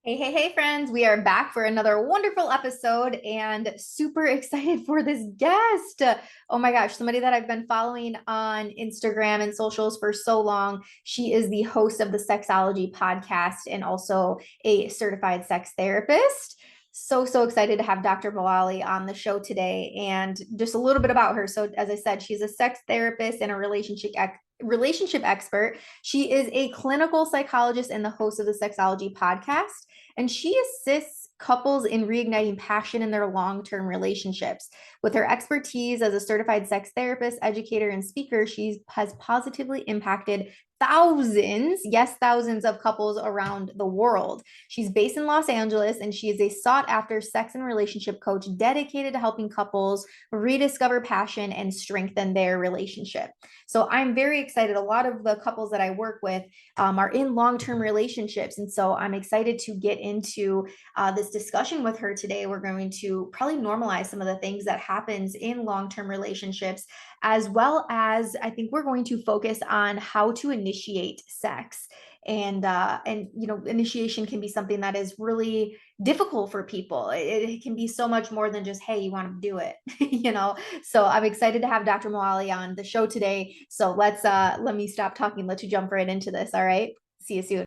Hey, friends. We are back for another wonderful episode and super excited for this guest. Oh my gosh, somebody that I've been following on Instagram and socials for so long. She is the host of the Sexology Podcast and also a certified sex therapist. So excited to have Dr. Moali on the show today and just a little bit about her. So, as I said, she's a sex therapist and a relationship expert. She is a clinical psychologist and the host of the Sexology Podcast, and she assists couples in reigniting passion in their long-term relationships. With her expertise as a certified sex therapist, educator, and speaker, she has positively impacted thousands, yes, thousands of couples around the world. She's based in Los Angeles, and she is a sought-after sex and relationship coach dedicated to helping couples rediscover passion and strengthen their relationship. So I'm very excited. A lot of the couples that I work with are in long-term relationships. And so I'm excited to get into this discussion with her today. We're going to probably normalize some of the things that happens in long-term relationships, as well as I think we're going to focus on how to initiate sex. And initiation can be something that is really difficult for people. It can be so much more than just, hey, you want to do it, So I'm excited to have Dr. Moali on the show today. So let me stop talking. Let you jump right into this. All right. See you soon.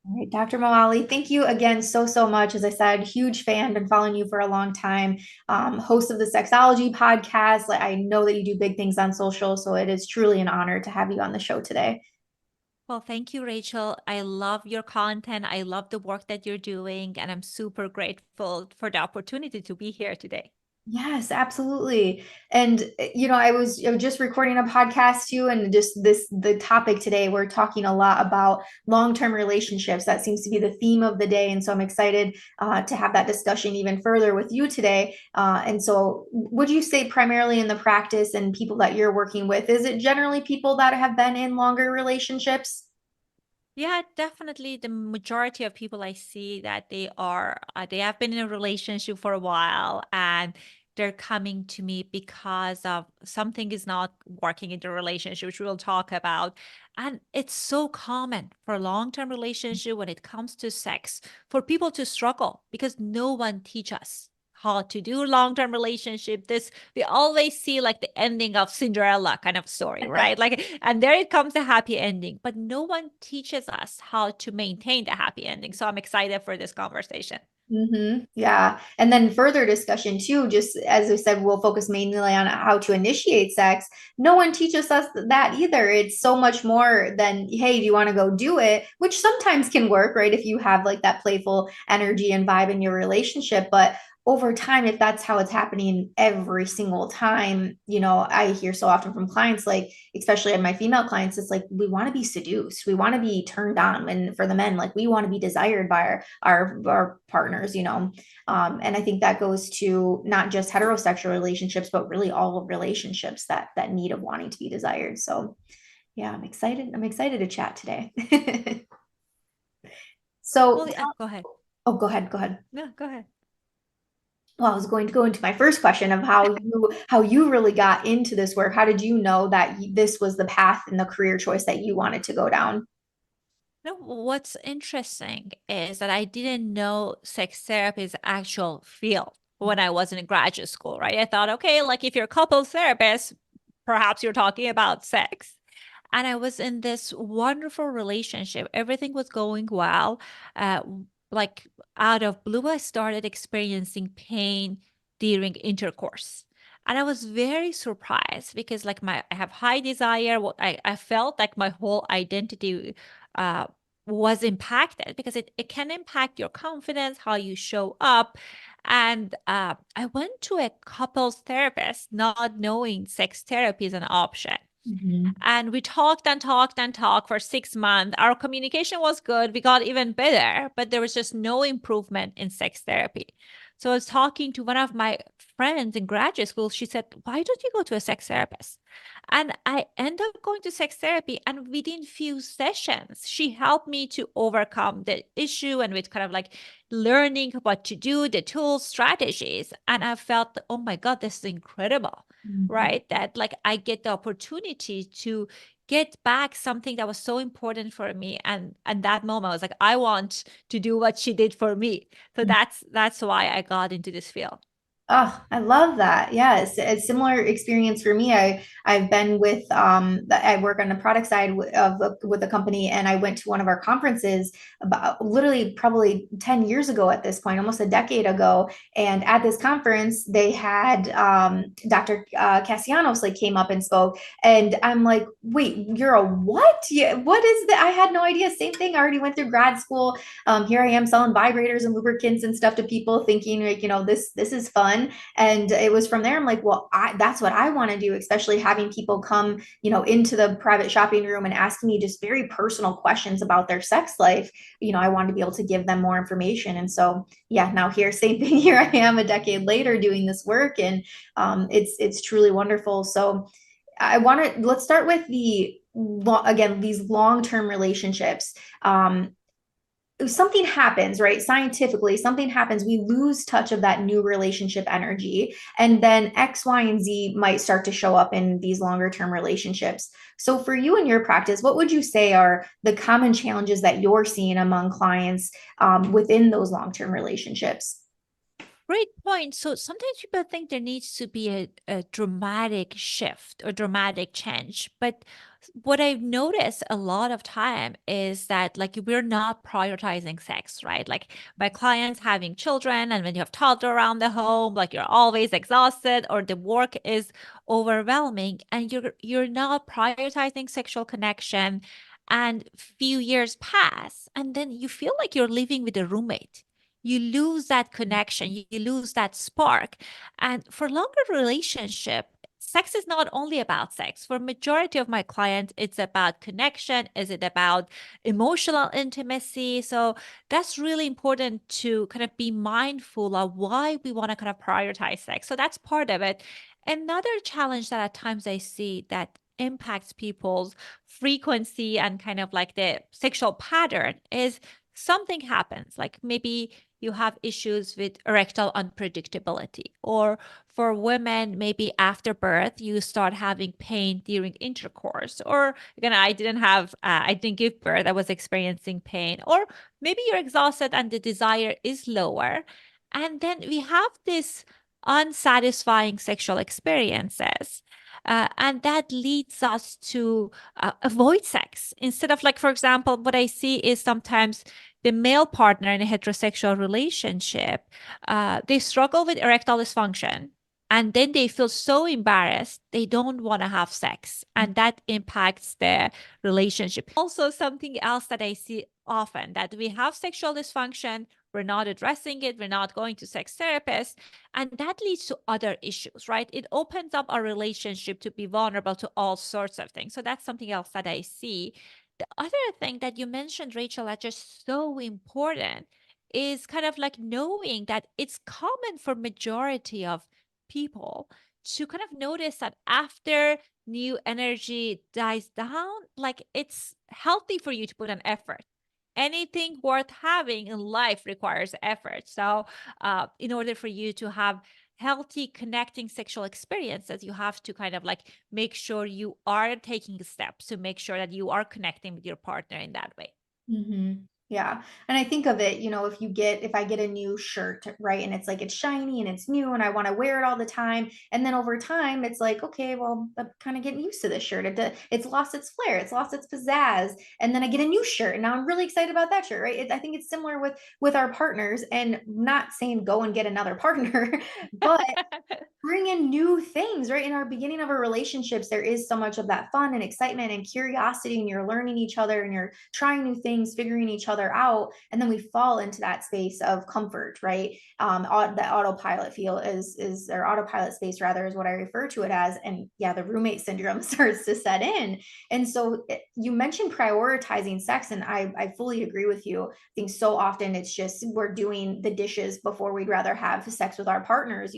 All right, Dr. Moali, thank you again so much. As I said, huge fan, been following you for a long time. Host of the Sexology Podcast. Like, I know that you do big things on social, so it is truly an honor to have you on the show today. Well, thank you, Rachel. I love your content. I love the work that you're doing, and I'm super grateful for the opportunity to be here today. Yes, absolutely. And I was just recording a podcast too, and just the topic today, we're talking a lot about long-term relationships. That seems to be the theme of the day, and so I'm excited to have that discussion even further with you today. And so, would you say primarily in the practice and people that you're working with, is it generally people that have been in longer relationships? Yeah, definitely. The majority of people I see that they have been in a relationship for a while and they're coming to me because of something is not working in the relationship, which we'll talk about. And it's so common for long-term relationship when it comes to sex for people to struggle because no one teach us how to do long-term relationship. This we always see like the ending of Cinderella kind of story, right? Like, and there it comes the happy ending, but no one teaches us how to maintain the happy ending. So I'm excited for this conversation. Yeah. And then further discussion too, just as I said, we'll focus mainly on how to initiate sex. No one teaches us that either. It's so much more than, hey, do you want to go do it? Which sometimes can work, right? If you have like that playful energy and vibe in your relationship. But over time, if that's how it's happening every single time, I hear so often from clients, like, especially my female clients, it's like, we want to be seduced. We want to be turned on. And for the men, like, we want to be desired by our partners, and I think that goes to not just heterosexual relationships, but really all relationships, that need of wanting to be desired. So yeah, I'm excited to chat today. So Well, go ahead. oh, go ahead. No, go ahead. Well, I was going to go into my first question of how you really got into this work. How did you know that this was the path and the career choice that you wanted to go down? No, what's interesting is that I didn't know sex therapy is actual field when I was in graduate school, right? I thought, okay, like if you're a couples therapist, perhaps you're talking about sex. And I was in this wonderful relationship. Everything was going well. Uh, like out of blue, I started experiencing pain during intercourse. And I was very surprised because like I have high desire. What I felt like my whole identity uh, was impacted because it can impact your confidence, how you show up. And I went to a couples therapist, not knowing sex therapy is an option. Mhm. And we talked and talked and talked for 6 months. Our communication was good. We got even better, but there was just no improvement in sex therapy. So I was talking to one of my friends in graduate school. She said, "Why don't you go to a sex therapist?" And I end up going to sex therapy, and within few sessions, she helped me to overcome the issue and with kind of like learning what to do, the tools, strategies. And I felt, oh my God, this is incredible, Mhm. right? That like I get the opportunity to get back something that was so important for me. And that moment I was like, I want to do what she did for me. So that's why I got into this field. Oh, I love that. Yeah, it's a similar experience for me. I've been with I work on the product side with a company, and I went to one of our conferences about literally probably 10 years ago at this point, almost a decade ago. And at this conference, they had Dr. Cassianos like came up and spoke, and I'm like, wait, you're a what? Yeah, what is that? I had no idea. Same thing. I already went through grad school. Here I am selling vibrators and lubricants and stuff to people, thinking like, this is fun. And it was from there, I'm like, well, that's what I want to do, especially having people come, into the private shopping room and asking me just very personal questions about their sex life. I wanted to be able to give them more information. And so, yeah, now here, same thing. Here I am a decade later doing this work, and it's truly wonderful. So let's start with again, these long-term relationships. Something happens, right? Scientifically, something happens. We lose touch of that new relationship energy. And then X, Y, and Z might start to show up in these longer term relationships. So, for you and your practice, what would you say are the common challenges that you're seeing among clients within those long term relationships? Great point. So sometimes people think there needs to be a dramatic shift or dramatic change. But what I've noticed a lot of time is that like we're not prioritizing sex, right? Like my clients having children, and when you have toddler around the home, like you're always exhausted or the work is overwhelming, and you're not prioritizing sexual connection, and few years pass, and then you feel like you're living with a roommate. You lose that connection, you lose that spark. And for longer relationship, sex is not only about sex. For majority of my clients, it's about connection. Is it about emotional intimacy? So that's really important to kind of be mindful of why we want to kind of prioritize sex. So that's part of it. Another challenge that at times I see that impacts people's frequency and kind of like the sexual pattern is something happens, like maybe you have issues with erectile unpredictability, or for women, maybe after birth, you start having pain during intercourse, or again, I didn't give birth, I was experiencing pain, or maybe you're exhausted and the desire is lower. And then we have this unsatisfying sexual experiences. And that leads us to avoid sex instead of, like, for example, what I see is sometimes the male partner in a heterosexual relationship, they struggle with erectile dysfunction. And then they feel so embarrassed, they don't want to have sex. And that impacts the relationship. Also, something else that I see often that we have sexual dysfunction, we're not addressing it, we're not going to sex therapists. And that leads to other issues, right? It opens up our relationship to be vulnerable to all sorts of things. So that's something else that I see. The other thing that you mentioned, Rachel, that's just so important is kind of like knowing that it's common for majority of people to kind of notice that after new energy dies down, like it's healthy for you to put an effort. Anything worth having in life requires effort. So, in order for you to have healthy connecting sexual experiences, you have to kind of like make sure you are taking steps to make sure that you are connecting with your partner in that way. Hmm. Yeah. And I think of it, if I get a new shirt, right, and it's like it's shiny and it's new and I want to wear it all the time. And then over time, it's like, okay, well, I'm kind of getting used to this shirt. It's lost its flair, it's lost its pizzazz. And then I get a new shirt and now I'm really excited about that shirt, right? I think it's similar with our partners, and not saying go and get another partner, but bring in new things, right? In our beginning of our relationships, there is so much of that fun and excitement and curiosity, and you're learning each other and you're trying new things, figuring each other other out, and then we fall into that space of comfort, right? The autopilot or autopilot space rather is what I refer to it as. And yeah, the roommate syndrome starts to set in. And so you mentioned prioritizing sex, and I fully agree with you. I think so often it's just we're doing the dishes before we'd rather have sex with our partners,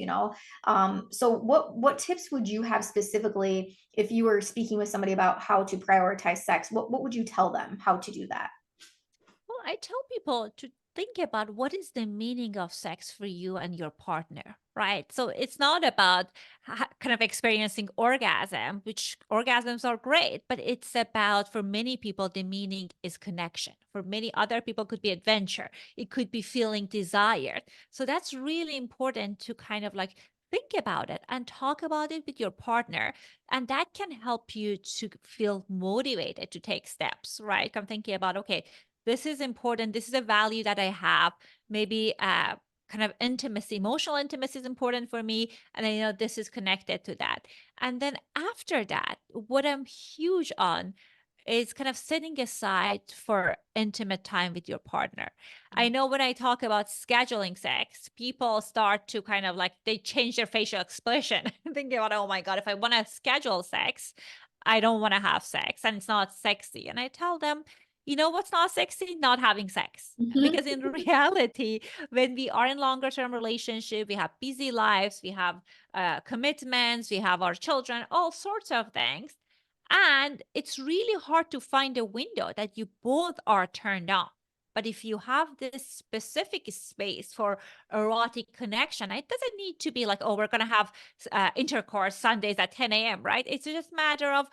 so what tips would you have specifically if you were speaking with somebody about how to prioritize sex? What would you tell them how to do that? Well, I tell people to think about what is the meaning of sex for you and your partner, right? So it's not about kind of experiencing orgasm, which orgasms are great, but it's about, for many people, the meaning is connection. For many other people, could be adventure. It could be feeling desired. So that's really important to kind of like think about it and talk about it with your partner. And that can help you to feel motivated to take steps, right? I'm thinking about, okay, this is important. This is a value that I have. Maybe kind of intimacy, emotional intimacy is important for me. And I know this is connected to that. And then after that, what I'm huge on is kind of setting aside for intimate time with your partner. I know when I talk about scheduling sex, people start to kind of like, they change their facial expression, thinking about, oh my God, if I want to schedule sex, I don't want to have sex and it's not sexy. And I tell them, you know what's not sexy? Not having sex. Mhm. Because in reality, when we are in longer term relationship, we have busy lives, we have commitments, we have our children, all sorts of things. And it's really hard to find a window that you both are turned on. But if you have this specific space for erotic connection, it doesn't need to be like, oh, we're going to have intercourse Sundays at 10 a.m., right? It's just a matter of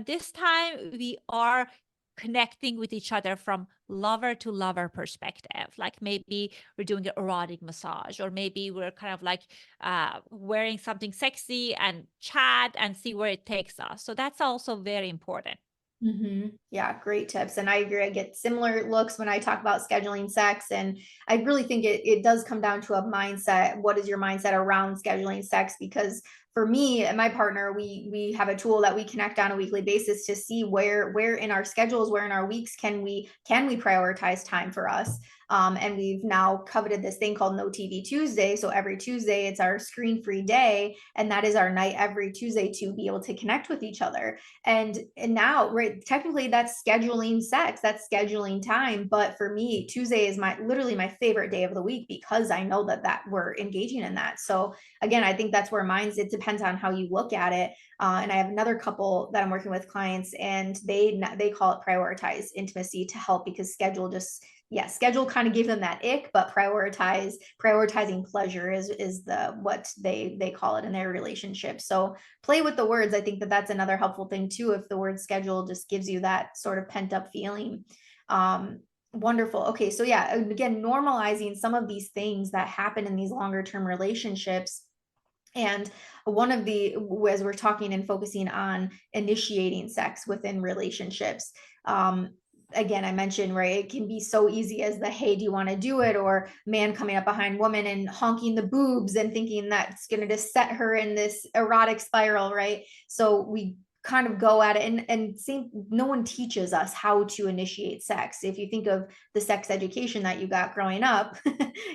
this time we are connecting with each other from lover to lover perspective. Like maybe we're doing an erotic massage, or maybe we're kind of like wearing something sexy and chat and see where it takes us. So that's also very important. Yeah, great tips. And I agree. I get similar looks when I talk about scheduling sex. And I really think it does come down to a mindset. What is your mindset around scheduling sex? Because for me and my partner, we have a tool that we connect on a weekly basis to see where in our schedules, where in our weeks can we prioritize time for us. And we've now coveted this thing called No TV Tuesday. So every Tuesday, it's our screen-free day, and that is our night every Tuesday to be able to connect with each other. And now, right, technically that's scheduling sex, that's scheduling time. But for me, Tuesday is literally my favorite day of the week because I know that we're engaging in that. So again, I think that's where it depends on how you look at it. And I have another couple that I'm working with clients, and they call it prioritize intimacy to help, because schedule kind of gave them that ick, but prioritizing pleasure is what they call it in their relationship. So play with the words. I think that's another helpful thing too, if the word schedule just gives you that sort of pent up feeling. Wonderful. Okay, so yeah, again, normalizing some of these things that happen in these longer term relationships. And as we're talking and focusing on initiating sex within relationships, again, I mentioned, right, it can be so easy as the, hey, do you want to do it? Or man coming up behind woman and honking the boobs and thinking that's going to just set her in this erotic spiral, right? So we kind of go at it and see, no one teaches us how to initiate sex. If you think of the sex education that you got growing up,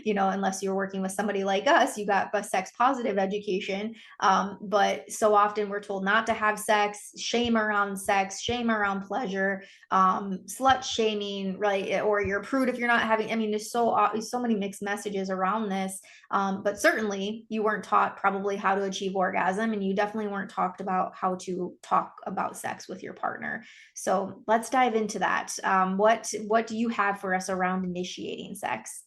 unless you're working with somebody like us, you got a sex positive education. But so often we're told not to have sex, shame around sex, shame around pleasure, slut shaming, right? Or you're a prude if you're not having, I mean, there's so many mixed messages around this. But certainly you weren't taught probably how to achieve orgasm, and you definitely weren't talked about how to talk about sex with your partner. So let's dive into that. What do you have for us around initiating sex?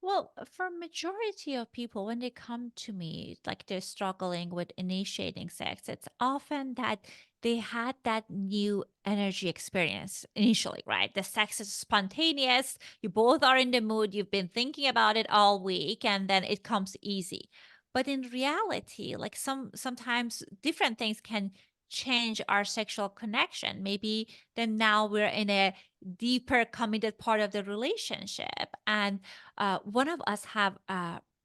Well, for majority of people, when they come to me, like they're struggling with initiating sex, it's often that they had that new energy experience initially, right? The sex is spontaneous. You both are in the mood. You've been thinking about it all week, and then it comes easy. But in reality, like sometimes different things can change our sexual connection. Maybe then now we're in a deeper committed part of the relationship, and one of us have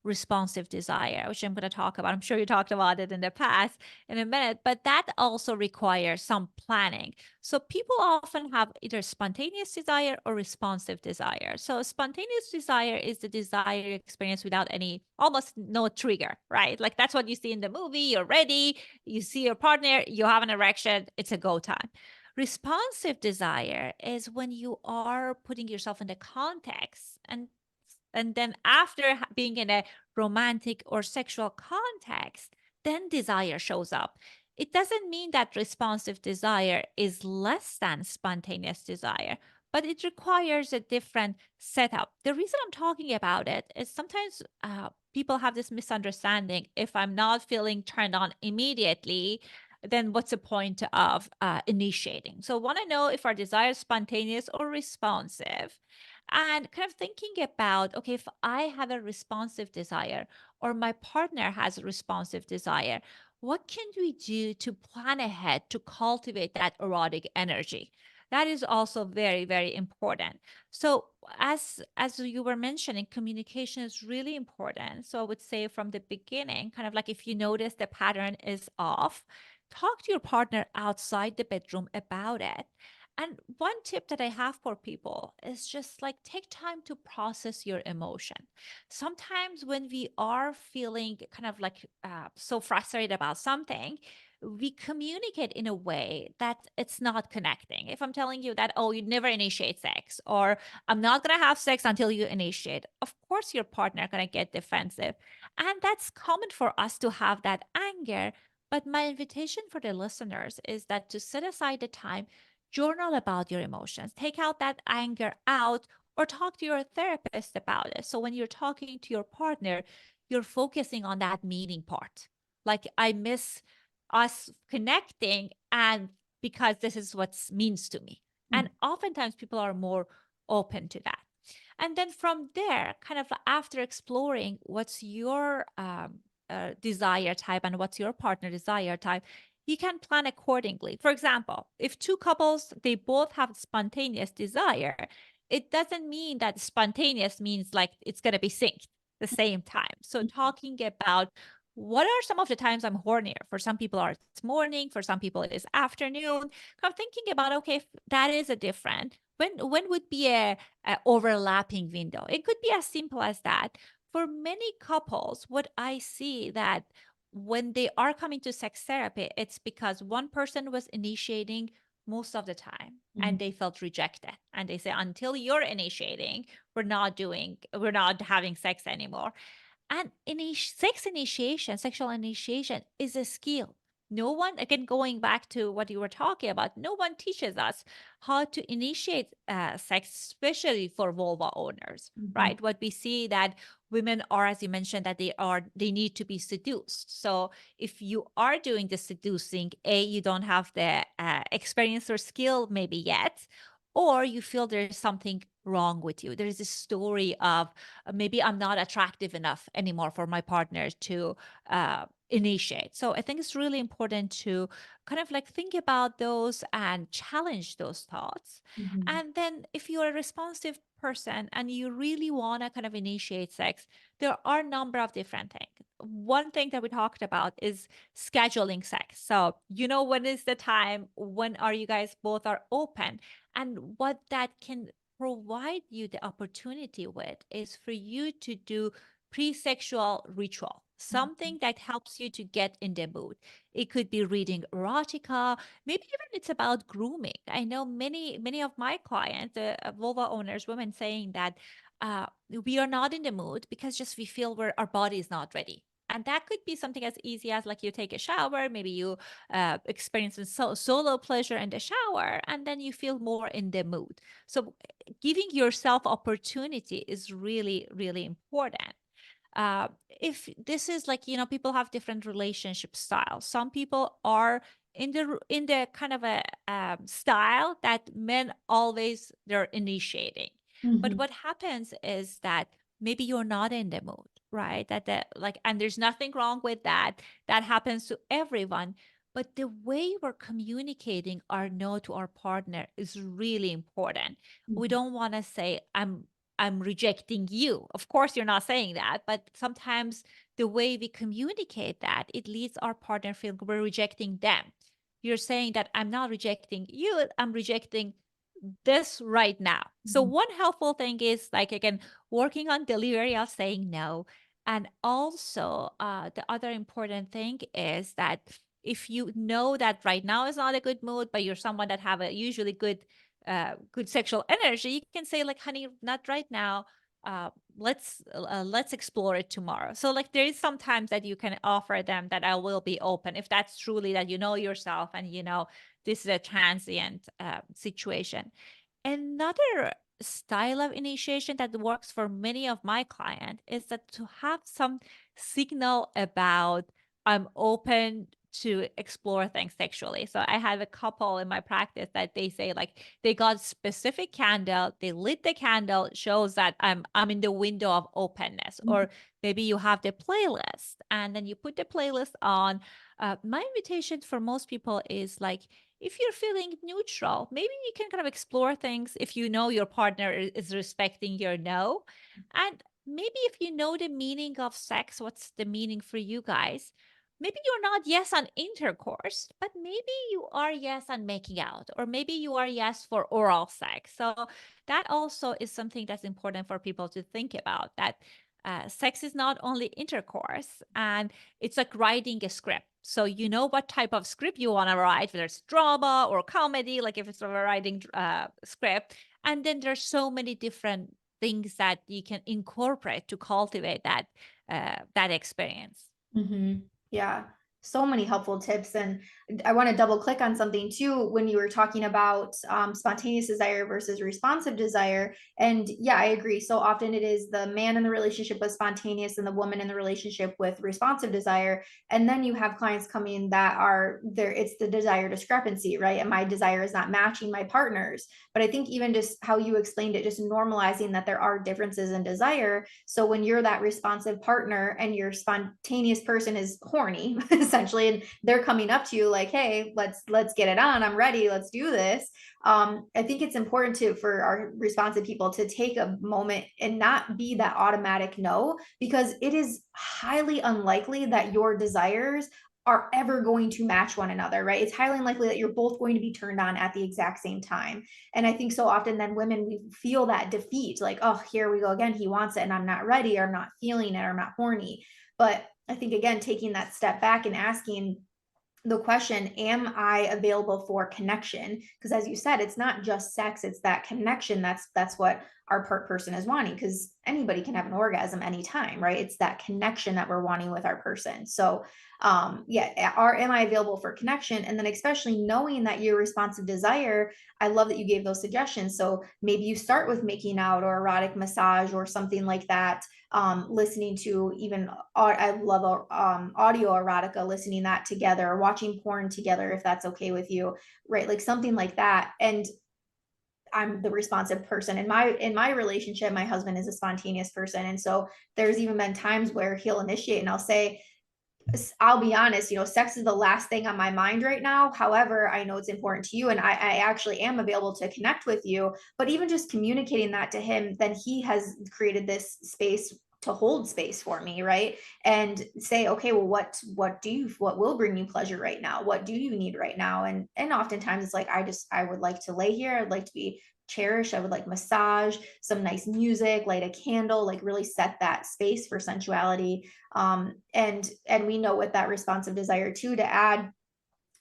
responsive desire, which I'm going to talk about. I'm sure you talked about it in the past in a minute, but that also requires some planning. So people often have either spontaneous desire or responsive desire. So spontaneous desire is the desire you experience without any, almost no trigger, right? Like that's what you see in the movie. You're ready, you see your partner, you have an erection, it's a go time. Responsive desire is when you are putting yourself in the context, and then after being in a romantic or sexual context, then desire shows up. It doesn't mean that responsive desire is less than spontaneous desire, but it requires a different setup. The reason I'm talking about it is sometimes people have this misunderstanding. If I'm not feeling turned on immediately, then what's the point of initiating? So, want to know if our desire is spontaneous or responsive, and kind of thinking about, okay, if I have a responsive desire or my partner has a responsive desire, what can we do to plan ahead to cultivate that erotic energy? That is also very, very important. So as you were mentioning, communication is really important. So I would say from the beginning, kind of like if you notice the pattern is off, talk to your partner outside the bedroom about it. And one tip that I have for people is just like take time to process your emotion. Sometimes when we are feeling kind of like so frustrated about something, we communicate in a way that it's not connecting. If I'm telling you that, oh, you never initiate sex, or I'm not going to have sex until you initiate, of course your partner going to get defensive. And that's common for us to have that anger. But my invitation for the listeners is that to set aside the time, journal about your emotions, take out that anger out, or talk to your therapist about it. So when you're talking to your partner, you're focusing on that meaning part. Like, I miss us connecting, and because this is what means to me. And oftentimes people are more open to that. And then from there, kind of after exploring what's your desire type and what's your partner desire type, you can plan accordingly. For example, if two couples, they both have spontaneous desire, it doesn't mean that spontaneous means like it's going to be synced the same time. So talking about what are some of the times I'm hornier? For some people it's morning, for some people it is afternoon. Kind of thinking about, okay, if that is a different, when would be a overlapping window? It could be as simple as that. For many couples, what I see that when they are coming to sex therapy, it's because one person was initiating most of the time and they felt rejected. And they say, until you're initiating, we're not having sex anymore. And sex initiation, sexual initiation is a skill. No one, again, going back to what you were talking about, no one teaches us how to initiate sex, especially for vulva owners, right? What we see that women are, as you mentioned, that they need to be seduced. So if you are doing the seducing, you don't have the experience or skill maybe yet, or you feel there's something wrong with you. There's this story of maybe I'm not attractive enough anymore for my partner to initiate. So I think it's really important to kind of like think about those and challenge those thoughts. And then if you're a responsive person and you really want to kind of initiate sex, there are a number of different things. One thing that we talked about is scheduling sex. So, when is the time? When are you guys both are open? And what that can provide you the opportunity with is for you to do pre-sexual ritual, something that helps you to get in the mood. It could be reading erotica, maybe even it's about grooming. I know many of my clients, vulva owners, women saying that we are not in the mood because just we feel our body is not ready. And that could be something as easy as like you take a shower, maybe you experience solo pleasure in the shower, and then you feel more in the mood. So giving yourself opportunity is really, really important. If this is like, people have different relationship styles. Some people are in the kind of a style that men always they're initiating. But what happens is that maybe you're not in the mood, right? And there's nothing wrong with that. That happens to everyone. But the way we're communicating our no to our partner is really important. We don't want to say, I'm rejecting you. Of course, you're not saying that, but sometimes the way we communicate that, it leads our partner feeling we're rejecting them. You're saying that I'm not rejecting you, I'm rejecting this right now. So Mhm. one helpful thing is like, again, working on delivery of saying no. And also the other important thing is that if you know that right now is not a good mood, but you're someone that have a usually good sexual energy, you can say like, honey, not right now. Uh, let's explore it tomorrow. So like there is sometimes that you can offer them that I will be open if that's truly that you know yourself and you know this is a transient situation. Another style of initiation that works for many of my clients is that to have some signal about I'm open to explore things sexually. So I have a couple in my practice that they say like they got specific candle, they lit the candle, it shows that I'm in the window of openness. Mhm. Or maybe you have the playlist and then you put the playlist on. My invitation for most people is like if you're feeling neutral, maybe you can kind of explore things if you know your partner is respecting your no. And maybe if you know the meaning of sex, what's the meaning for you guys? Maybe you're not yes on intercourse, but maybe you are yes on making out, or maybe you are yes for oral sex. So that also is something that's important for people to think about that sex is not only intercourse, and it's like writing a script. So you know what type of script you want to write, whether it's drama or comedy, like if it's a writing script. And then there's so many different things that you can incorporate to cultivate that experience. Mhm. Yeah. So many helpful tips. And I want to double click on something too when you were talking about spontaneous desire versus responsive desire. And yeah, I agree. So often it is the man in the relationship with spontaneous and the woman in the relationship with responsive desire. And then you have clients coming that are there, it's the desire discrepancy, right? And my desire is not matching my partner's. But I think even just how you explained it, just normalizing that there are differences in desire. So when you're that responsive partner and your spontaneous person is horny, essentially, and they're coming up to you like, hey, let's get it on. I'm ready. Let's do this. I think it's important to for our responsive people to take a moment and not be that automatic no, because it is highly unlikely that your desires are ever going to match one another, right? It's highly unlikely that you're both going to be turned on at the exact same time. And I think so often then women, we feel that defeat, like, oh, here we go again. He wants it and I'm not ready, or I'm not feeling it, or I'm not horny. But I think, again, taking that step back and asking the question, am I available for connection? Because as you said, it's not just sex, it's that connection. That's what our person is wanting, because anybody can have an orgasm anytime, right? It's that connection that we're wanting with our person. So yeah, am I available for connection? And then especially knowing that your responsive desire, I love that you gave those suggestions. So maybe you start with making out or erotic massage or something like that, listening to even I love audio erotica, listening that together, or watching porn together if that's okay with you, right? Like something like that. And I'm the responsive person in my relationship. My husband is a spontaneous person, and so there's even been times where he'll initiate and I'll be honest, sex is the last thing on my mind right now. However, I know it's important to you, and I actually am available to connect with you. But even just communicating that to him, then he has created this space to hold space for me, right? And say, okay, well, what will bring you pleasure right now? What do you need right now? And oftentimes it's like, I would like to lay here. I'd like to be cherished. I would like massage, some nice music, light a candle, like really set that space for sensuality. And we know with that responsive desire too, to add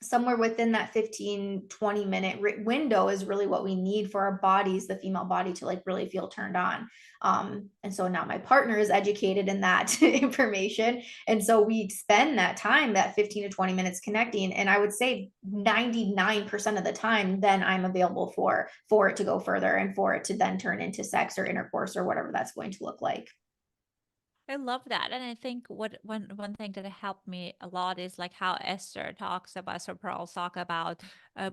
somewhere within that 15-20 minute window is really what we need for our bodies, the female body, to like really feel turned on. And so now my partner is educated in that information, and so we spend that time, that 15 to 20 minutes connecting, and I would say 99% of the time then I'm available for it to go further, and for it to then turn into sex or intercourse or whatever that's going to look like. I love that. And I think what one thing that helped me a lot is like how Esther talks about, so Pearls talk about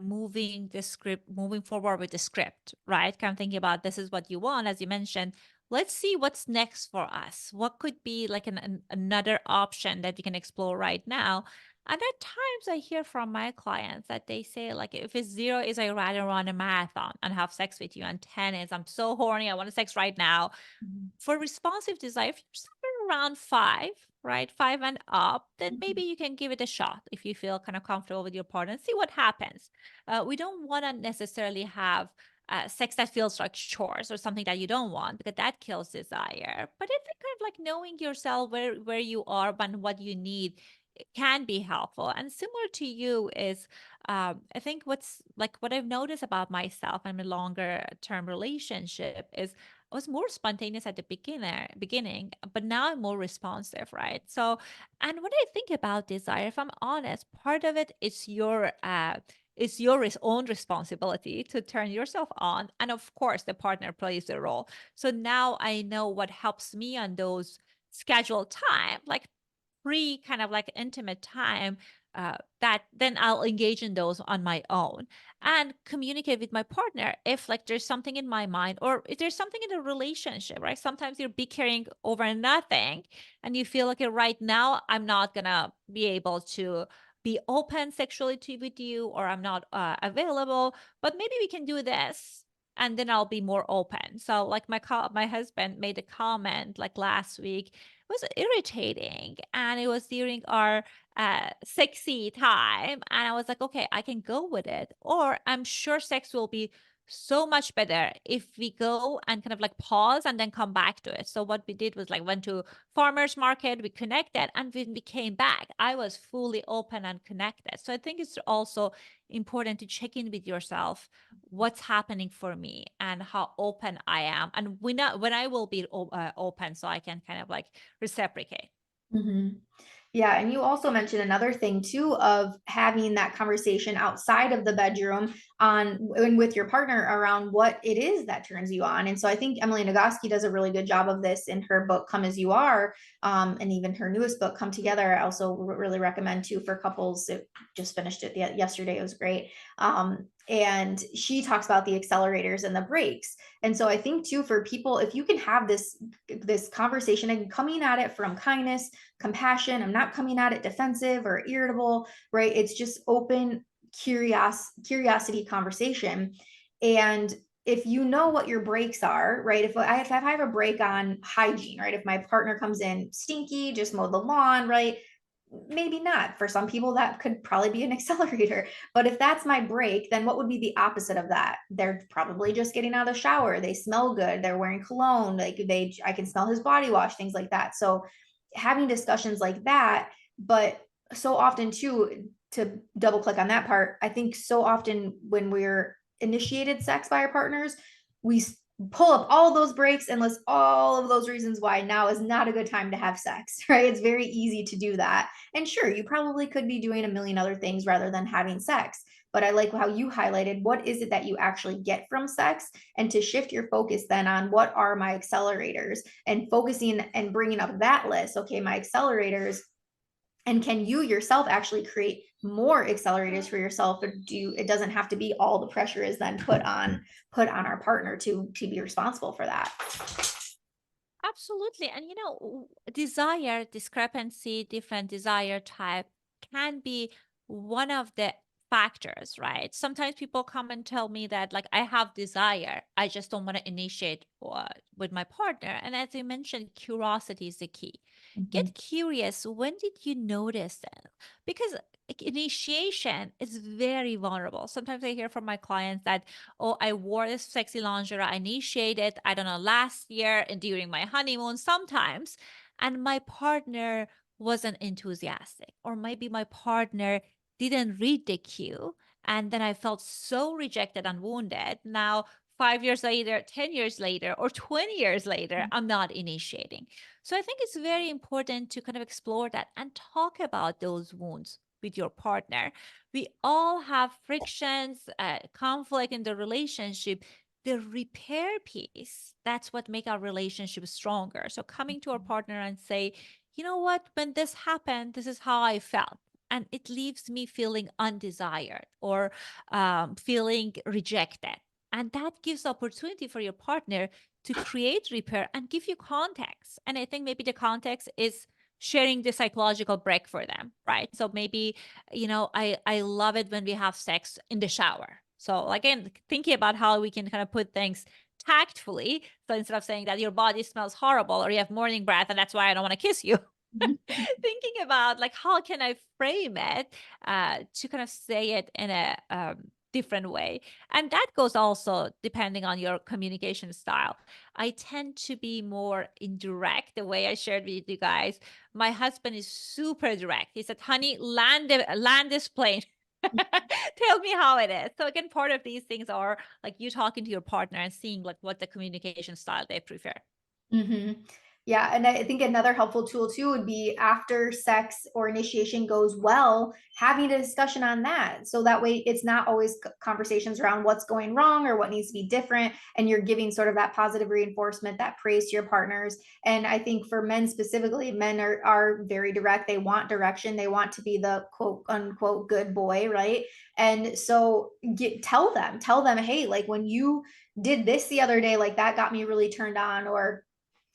moving the script, moving forward with the script, right? Kind of thinking about this is what you want, as you mentioned. Let's see what's next for us. What could be like another option that we can explore right now? And at times I hear from my clients that they say, like, if it's 0 is I rather run a marathon and have sex with you, and 10 is I'm so horny, I want sex right now. Mhm. For responsive desire, if you're somewhere around 5, right, 5 and up, then maybe Mhm. you can give it a shot if you feel kind of comfortable with your partner and see what happens. We don't want to necessarily have sex that feels like chores or something that you don't want, because that kills desire. But I think kind of like knowing yourself, where you are and what you need, it can be helpful. And similar to you is, I think what I've noticed about myself in a longer term relationship is I was more spontaneous at the beginning, but now I'm more responsive, right? So, and when I think about desire, if I'm honest, part of it is your own responsibility to turn yourself on, and of course, the partner plays a role. So now I know what helps me on those scheduled time, like free kind of like intimate time, that then I'll engage in those on my own and communicate with my partner if like there's something in my mind, or if there's something in the relationship, right? Sometimes you're bickering over nothing and you feel like, "Okay, right now I'm not gonna be able to be open sexually with you, or I'm not available, but maybe we can do this." And then I'll be more open. So, like my husband made a comment like last week, was irritating, and it was during our sexy time, and I was like, okay, I can go with it, or I'm sure sex will be so much better if we go and kind of like pause and then come back to it. So what we did was like went to farmers market, we connected, and when we came back, I was fully open and connected. So I think it's also important to check in with yourself, what's happening for me and how open I am, and when I will be open, so I can kind of like reciprocate. Mhm. Yeah, and you also mentioned another thing too of having that conversation outside of the bedroom on and with your partner around what it is that turns you on. And so I think Emily Nagoski does a really good job of this in her book Come As You Are, and even her newest book Come Together. I also really recommend too for couples. It just finished it yesterday. It was great. And she talks about the accelerators and the brakes. And so I think too for people, if you can have this conversation and coming at it from kindness, compassion. I'm not coming at it defensive or irritable, right? It's just open curiosity conversation. And if you know what your breaks are, right? If I have a break on hygiene, right? If my partner comes in stinky, just mow the lawn, right? Maybe not. For some people, that could probably be an accelerator. But if that's my break, then what would be the opposite of that? They're probably just getting out of the shower. They smell good. They're wearing cologne. I can smell his body wash, things like that. So having discussions like that, but so often too, to double click on that part, I think so often when we're initiated sex by our partners, we pull up all those breaks and list all of those reasons why now is not a good time to have sex, right? It's very easy to do that. And sure, you probably could be doing a million other things rather than having sex. But I like how you highlighted what is it that you actually get from sex, and to shift your focus then on what are my accelerators, and focusing and bringing up that list. Okay, my accelerators, and can you yourself actually create more accelerators for yourself, or it doesn't have to be all the pressure is then put on our partner to be responsible for that. Absolutely. And desire discrepancy, different desire type can be one of the factors, right? Sometimes people come and tell me that, like, I have desire, I just don't want to initiate with my partner. And as you mentioned, curiosity is the key. Mhm. Get curious. When did you notice that? Because like, initiation is very vulnerable. Sometimes I hear from my clients that, oh, I wore this sexy lingerie, I initiated, I don't know, last year and during my honeymoon sometimes, and my partner wasn't enthusiastic, or maybe my partner didn't read the cue, and then I felt so rejected and wounded. Now 5 years later, 10 years later, or 20 years later, I'm not initiating. So I think it's very important to kind of explore that and talk about those wounds with your partner. We all have frictions, conflict in the relationship. The repair piece, that's what make our relationship stronger. So coming to our partner and say, you know what, when this happened, this is how I felt, and it leaves me feeling undesired, or feeling rejected, and that gives opportunity for your partner to create repair and give you context. And I think maybe the context is sharing the psychological break for them, right? So maybe, I love it when we have sex in the shower. So again, thinking about how we can kind of put things tactfully. So instead of saying that your body smells horrible or you have morning breath and that's why I don't want to kiss you, thinking about like how can I frame it to kind of say it in a different way. And that goes also depending on your communication style. I tend to be more indirect, the way I shared with you guys. My husband is super direct. He said, honey, land this plane. Tell me how it is. So again, part of these things are like you talking to your partner and seeing like what the communication style they prefer. Yeah, and I think another helpful tool too would be after sex or initiation goes well, having a discussion on that. So that way it's not always conversations around what's going wrong or what needs to be different. And you're giving sort of that positive reinforcement, that praise to your partners. And I think for men specifically, men are very direct. They want direction. They want to be the quote unquote good boy, right? And so tell them, hey, like when you did this the other day, like that got me really turned on. Or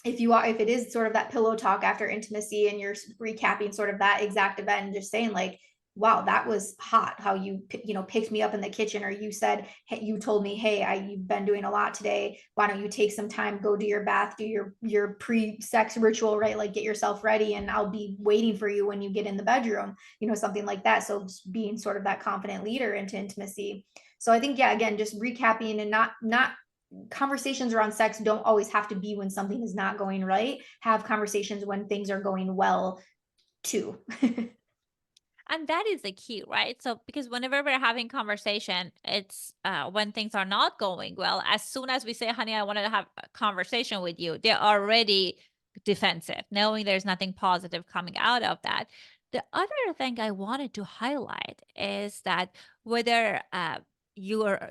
if it is sort of that pillow talk after intimacy and you're recapping sort of that exact event and just saying like, wow, that was hot how you picked me up in the kitchen, or you said, hey, you told me, hey, you've been doing a lot today, why don't you take some time, go do your bath, do your pre-sex ritual, right? Like get yourself ready and I'll be waiting for you when you get in the bedroom, something like that. So just being sort of that confident leader into intimacy. So I think, yeah, again, just recapping and not conversations around sex don't always have to be when something is not going right. Have conversations when things are going well too. And that is the key, right? So because whenever we're having conversation, it's when things are not going well, as soon as we say, honey, I want to have a conversation with you, they're already defensive, knowing there's nothing positive coming out of that. The other thing I wanted to highlight is that whether your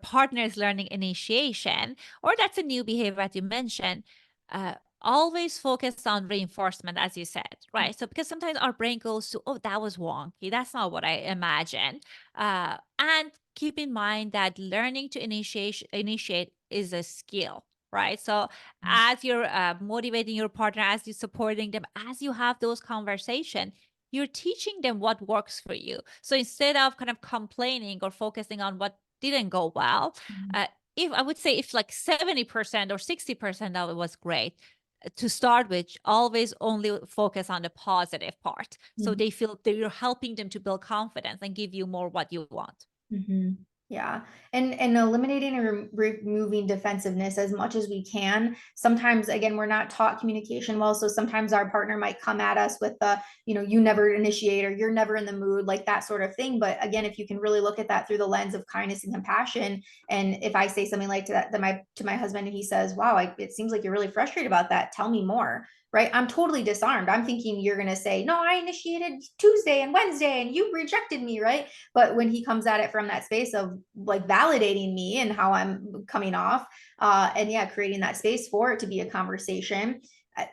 partner is learning initiation, or that's a new behavior that you mentioned, uh, always focus on reinforcement, as you said, right? So because sometimes our brain goes to, oh, that was wonky, that's not what I imagined. And keep in mind that learning to initiate is a skill, right? So as you're motivating your partner, as you're supporting them, as you have those conversations, you're teaching them what works for you. So instead of kind of complaining or focusing on what didn't go well, if I would say if like 70% or 60% of it was great, to start with, always only focus on the positive part. So they feel that you're helping them to build confidence and give you more what you want. Yeah. And eliminating and removing defensiveness as much as we can. Sometimes, again, we're not taught communication well. So sometimes our partner might come at us with the, you never initiate, or you're never in the mood, like that sort of thing. But again, if you can really look at that through the lens of kindness and compassion. And if I say something like to my husband and he says, wow, it seems like you're really frustrated about that, tell me more. Right. I'm totally disarmed. I'm thinking you're going to say, no, I initiated Tuesday and Wednesday and you rejected me. Right. But when he comes at it from that space of like validating me and how I'm coming off, and yeah, creating that space for it to be a conversation,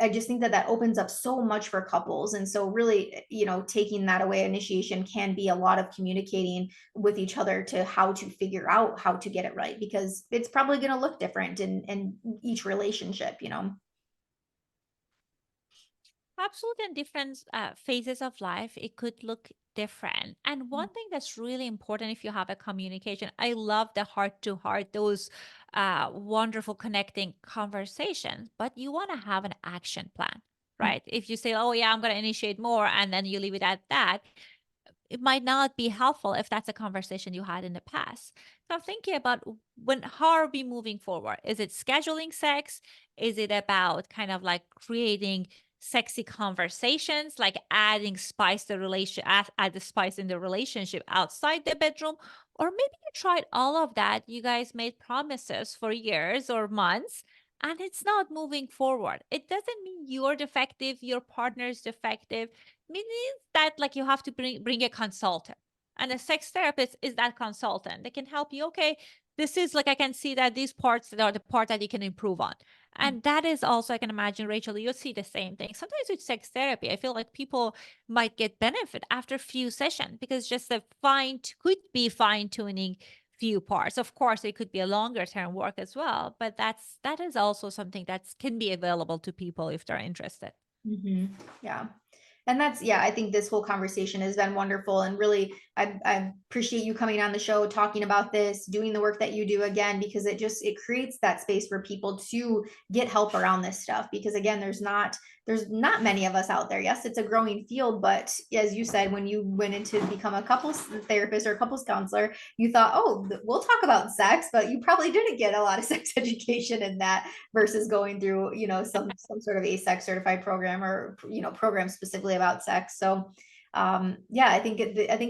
I just think that opens up so much for couples. And so really, taking that away, initiation can be a lot of communicating with each other to how to figure out how to get it right, because it's probably going to look different in each relationship. Absolutely, in different phases of life, it could look different. And one thing that's really important if you have a communication, I love the heart to heart, those wonderful connecting conversations, but you want to have an action plan, right? If you say, oh, yeah, I'm going to initiate more, and then you leave it at that, it might not be helpful if that's a conversation you had in the past. So I'm thinking about how are we moving forward? Is it scheduling sex? Is it about kind of like creating sexy conversations, like adding spice the add the spice in the relationship outside the bedroom? Or maybe you tried all of that. You guys made promises for years or months and it's not moving forward. It doesn't mean you're defective, your partner's defective. Means that like you have to bring a consultant, and a sex therapist is that consultant. They can help you. Okay, this is like I can see that these parts that are the part that you can improve on. And that is also, I can imagine, Rachel, you'll see the same thing. Sometimes with sex therapy, I feel like people might get benefit after a few sessions because just could be fine tuning few parts. Of course, it could be a longer term work as well, but that is also something that can be available to people if they're interested. Yeah. And that's, yeah, I think this whole conversation has been wonderful. And really, I appreciate you coming on the show, talking about this, doing the work that you do again, because it creates that space for people to get help around this stuff. Because again, there's not many of us out there. Yes, it's a growing field, but as you said, when you went into become a couples therapist or a couples counselor, you thought, oh, we'll talk about sex, but you probably didn't get a lot of sex education in that versus going through, some sort of ASEX certified program or, program specifically about sex. So, yeah, I think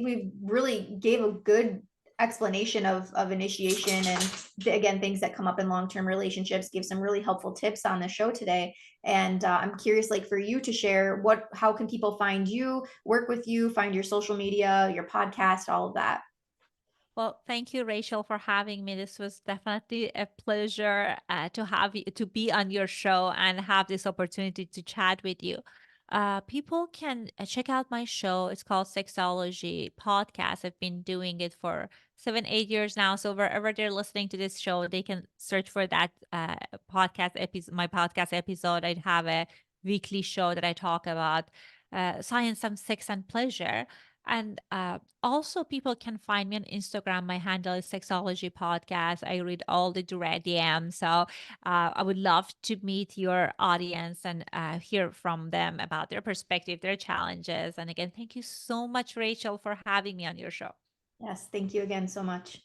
we really gave a good explanation of initiation and again, things that come up in long-term relationships, gave some really helpful tips on the show today. And I'm curious, like for you to share how can people find you, work with you, find your social media, your podcast, all of that. Well, thank you, Rachel, for having me. This was definitely a pleasure to have you to be on your show and have this opportunity to chat with you. People can check out my show. It's called Sexology Podcast. I've been doing it for 7, 8 years now. So wherever they're listening to this show, they can search for that podcast episode. My podcast episode. I have a weekly show that I talk about science and sex and pleasure. And also, people can find me on Instagram. My handle is Sexology Podcast. I read all the direct DMs. So I would love to meet your audience and hear from them about their perspective, their challenges. And again, thank you so much, Rachel, for having me on your show. Yes, thank you again so much.